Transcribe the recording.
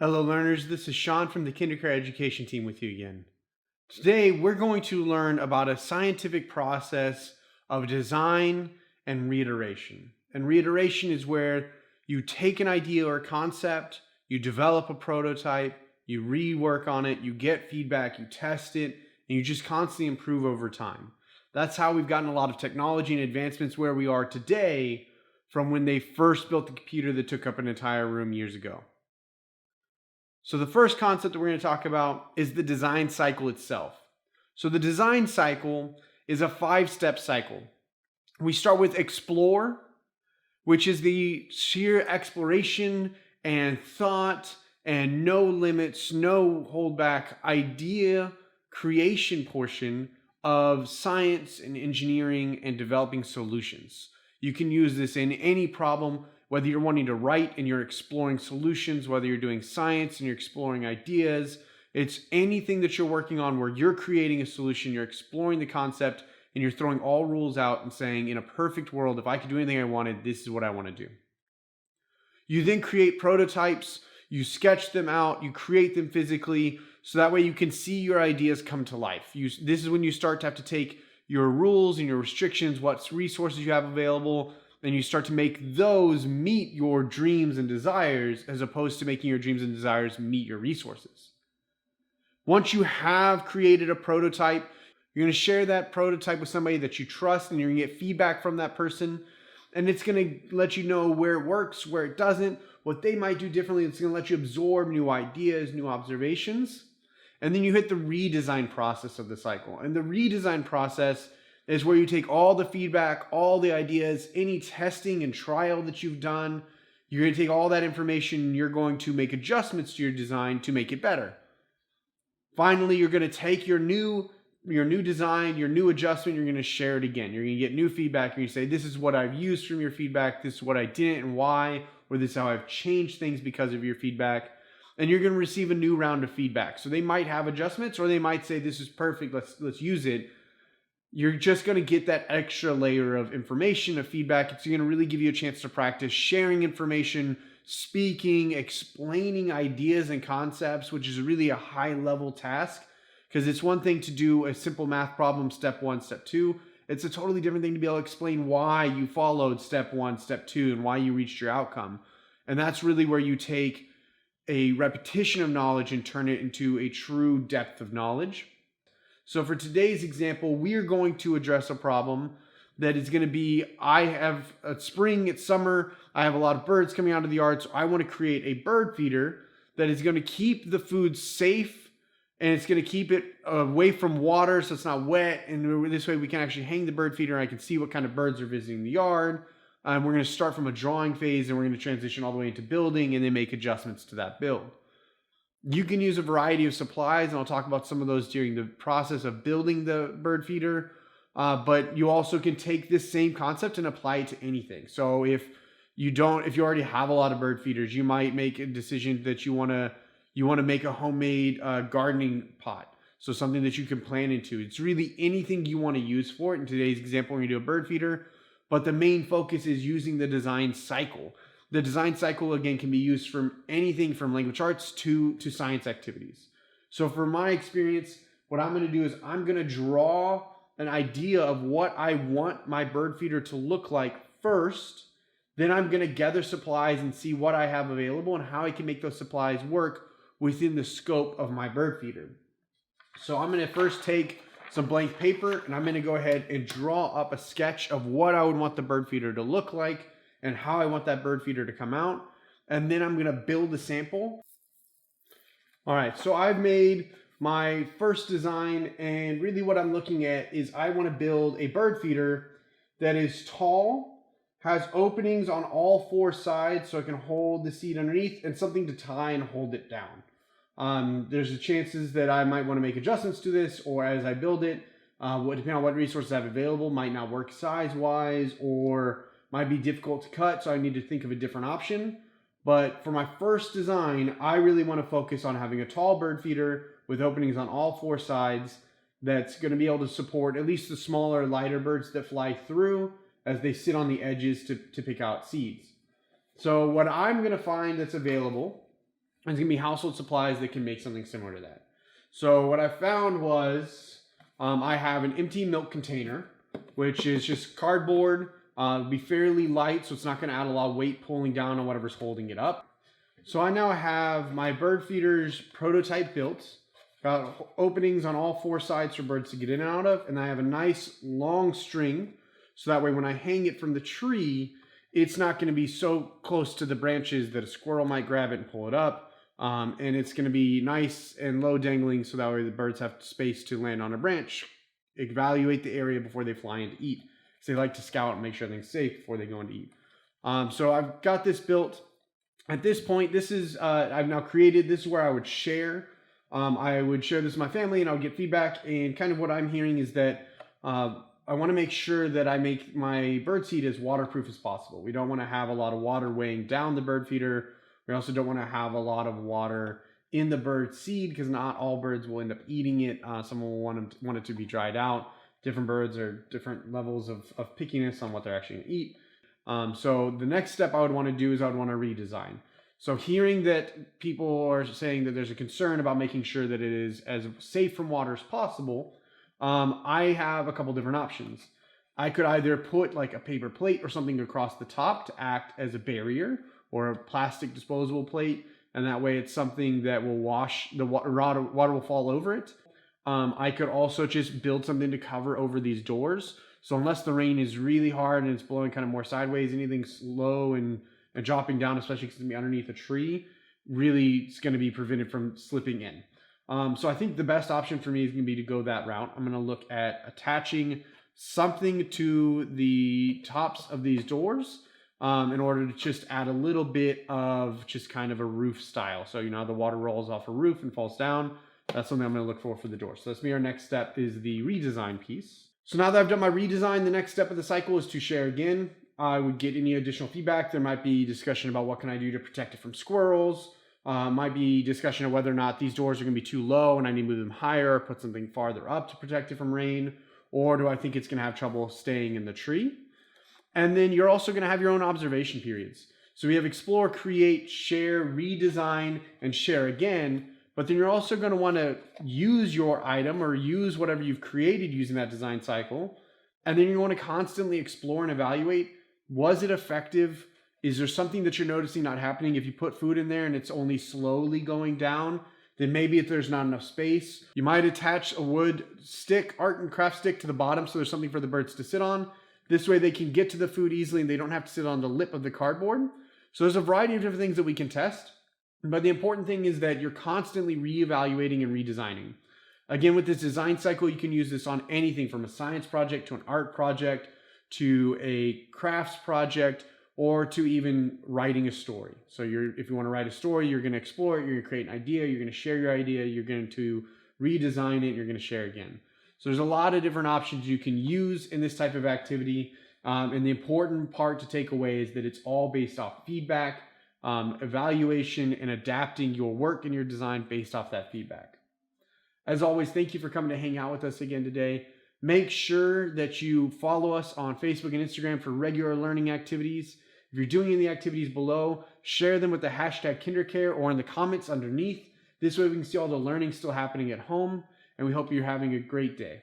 Hello learners, this is Shawn from the kindergarten education team with you again. Today we're going to learn about a scientific process of design and reiteration. And reiteration is where you take an idea or a concept, you develop a prototype, you rework on it, you get feedback, you test it, and you just constantly improve over time. That's how we've gotten a lot of technology and advancements where we are today from when they first built the computer that took up an entire room years ago. So the first concept that we're going to talk about is the design cycle itself. So the design cycle is a 5-step cycle. We start with explore, which is the sheer exploration and thought and no limits, no holdback idea creation portion of science and engineering and developing solutions. You can use this in any problem, whether you're wanting to write and you're exploring solutions, whether you're doing science and you're exploring ideas. It's anything that you're working on where you're creating a solution, you're exploring the concept, and you're throwing all rules out and saying, in a perfect world, if I could do anything I wanted, this is what I want to do. You then create prototypes, you sketch them out, you create them physically, so that way you can see your ideas come to life. This is when you start to have to take your rules and your restrictions, what resources you have available, and you start to make those meet your dreams and desires as opposed to making your dreams and desires meet your resources. Once you have created a prototype, you're going to share that prototype with somebody that you trust, and you're going to get feedback from that person. And it's going to let you know where it works, where it doesn't, what they might do differently. It's going to let you absorb new ideas, new observations. And then you hit the redesign process of the cycle. And the redesign process is where you take all the feedback, all the ideas, any testing and trial that you've done. You're going to take all that information and you're going to make adjustments to your design to make it better. Finally, you're going to take your new design, your new adjustment, you're going to share it again. You're going to get new feedback. You're going to say, this is what I've used from your feedback. This is what I didn't and why, or this is how I've changed things because of your feedback. And you're going to receive a new round of feedback. So they might have adjustments, or they might say, this is perfect, let's use it. You're just going to get that extra layer of information, of feedback. It's going to really give you a chance to practice sharing information, speaking, explaining ideas and concepts, which is really a high-level task. Because it's one thing to do a simple math problem, step 1, step 2. It's a totally different thing to be able to explain why you followed step 1, step 2, and why you reached your outcome. And that's really where you take a repetition of knowledge and turn it into a true depth of knowledge. So for today's example, we are going to address a problem that is going to be, I have a spring, it's summer, I have a lot of birds coming out of the yard, so I want to create a bird feeder that is going to keep the food safe, and it's going to keep it away from water so it's not wet, and this way we can actually hang the bird feeder and I can see what kind of birds are visiting the yard. We're going to start from a drawing phase and we're going to transition all the way into building and then make adjustments to that build. You can use a variety of supplies, and I'll talk about some of those during the process of building the bird feeder. But you also can take this same concept and apply it to anything. So if you already have a lot of bird feeders, you might make a decision that you want to make a homemade gardening pot. So something that you can plant into. It's really anything you want to use for it. In today's example, we're going to do a bird feeder, but the main focus is using the design cycle. The design cycle, again, can be used from anything from language arts to science activities. So for my experience, what I'm going to do is I'm going to draw an idea of what I want my bird feeder to look like first. Then I'm going to gather supplies and see what I have available and how I can make those supplies work within the scope of my bird feeder. So I'm going to first take some blank paper and I'm going to go ahead and draw up a sketch of what I would want the bird feeder to look like and how I want that bird feeder to come out. And then I'm going to build a sample. All right, so I've made my first design, and really what I'm looking at is I want to build a bird feeder that is tall, has openings on all 4 sides so I can hold the seed underneath, and something to tie and hold it down. There's the chances that I might want to make adjustments to this, or as I build it, depending on what resources I have available, might not work size-wise, or might be difficult to cut, so I need to think of a different option. But for my first design, I really want to focus on having a tall bird feeder with openings on all 4 sides that's going to be able to support at least the smaller, lighter birds that fly through as they sit on the edges to pick out seeds. So what I'm going to find that's available There's going to be household supplies that can make something similar to that. So what I found was I have an empty milk container, which is just cardboard. It'll be fairly light, so it's not going to add a lot of weight pulling down on whatever's holding it up. So I now have my bird feeder's prototype built. Got openings on all 4 sides for birds to get in and out of, and I have a nice long string, so that way when I hang it from the tree, it's not going to be so close to the branches that a squirrel might grab it and pull it up. And it's going to be nice and low dangling, so that way the birds have space to land on a branch, evaluate the area before they fly in to eat. Because they like to scout and make sure everything's safe before they go in to eat. So I've got this built. At this point, this is, I've now created, this is where I would share. I would share this with my family and I would get feedback. And kind of what I'm hearing is that I want to make sure that I make my bird seed as waterproof as possible. We don't want to have a lot of water weighing down the bird feeder. We also don't want to have a lot of water in the bird seed because not all birds will end up eating it. Some will want it to be dried out. Different birds are different levels of pickiness on what they're actually going to eat. So the next step I would want to do is I would want to redesign. So hearing that people are saying that there's a concern about making sure that it is as safe from water as possible, I have a couple different options. I could either put like a paper plate or something across the top to act as a barrier, or a plastic disposable plate, and that way it's something that will wash, the water will fall over it. I could also just build something to cover over these doors. So unless the rain is really hard and it's blowing kind of more sideways, anything slow and dropping down, especially because it's going to be underneath a tree, really it's going to be prevented from slipping in. So I think the best option for me is going to be to go that route. I'm going to look at attaching something to the tops of these doors in order to just add a little bit of just kind of a roof style. So, you know, the water rolls off a roof and falls down. That's something I'm going to look for the door. So that's me. Our next step is the redesign piece. So now that I've done my redesign, the next step of the cycle is to share again. I would get any additional feedback. There might be discussion about what can I do to protect it from squirrels. Might be discussion of whether or not these doors are going to be too low and I need to move them higher, or put something farther up to protect it from rain. Or do I think it's going to have trouble staying in the tree? And then you're also going to have your own observation periods. So we have explore, create, share, redesign, and share again. But then you're also going to want to use your item or use whatever you've created using that design cycle. And then you want to constantly explore and evaluate. Was it effective? Is there something that you're noticing not happening? If you put food in there and it's only slowly going down, then maybe if there's not enough space, you might attach a wood stick, art and craft stick to the bottom so there's something for the birds to sit on. This way they can get to the food easily and they don't have to sit on the lip of the cardboard. So there's a variety of different things that we can test. But the important thing is that you're constantly reevaluating and redesigning. Again, with this design cycle, you can use this on anything from a science project to an art project to a crafts project or to even writing a story. So if you want to write a story, you're going to explore it, you're going to create an idea, you're going to share your idea, you're going to redesign it, you're going to share again. So there's a lot of different options you can use in this type of activity. And the important part to take away is that it's all based off feedback, evaluation, and adapting your work and your design based off that feedback. As always, thank you for coming to hang out with us again today. Make sure that you follow us on Facebook and Instagram for regular learning activities. If you're doing any of the activities below, share them with the hashtag KinderCare or in the comments underneath. This way we can see all the learning still happening at home, and we hope you're having a great day.